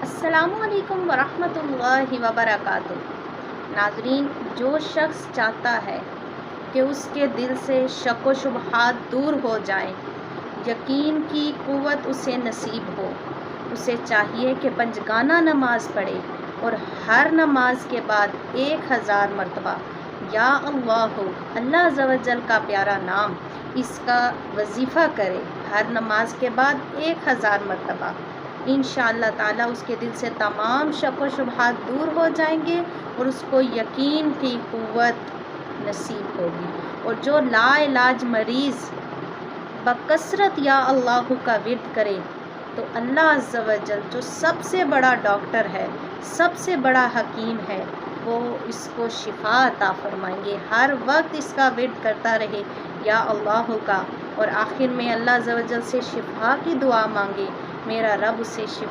السلام علیکم ورحمۃ اللہ وبرکاتہ۔ ناظرین، جو شخص چاہتا ہے کہ اس کے دل سے شک و شبہات دور ہو جائیں، یقین کی قوت اسے نصیب ہو، اسے چاہیے کہ پنجگانہ نماز پڑھے اور ہر نماز کے بعد 1000 مرتبہ یا اللہ، اللہ عز و جل کا پیارا نام، اس کا وظیفہ کرے ہر نماز کے بعد 1000 مرتبہ۔ انشاءاللہ تعالیٰ اس کے دل سے تمام شک و شبہات دور ہو جائیں گے اور اس کو یقین کی قوت نصیب ہوگی۔ اور جو لا علاج مریض بکثرت یا اللہ کا ورد کرے تو اللہ عز و جل جو سب سے بڑا ڈاکٹر ہے، سب سے بڑا حکیم ہے، وہ اس کو شفا عطا فرمائیں گے۔ ہر وقت اس کا ورد کرتا رہے یا اللہ کا، اور آخر میں اللہ عز و جل سے شفا کی دعا مانگے، میرا رب اسے شفا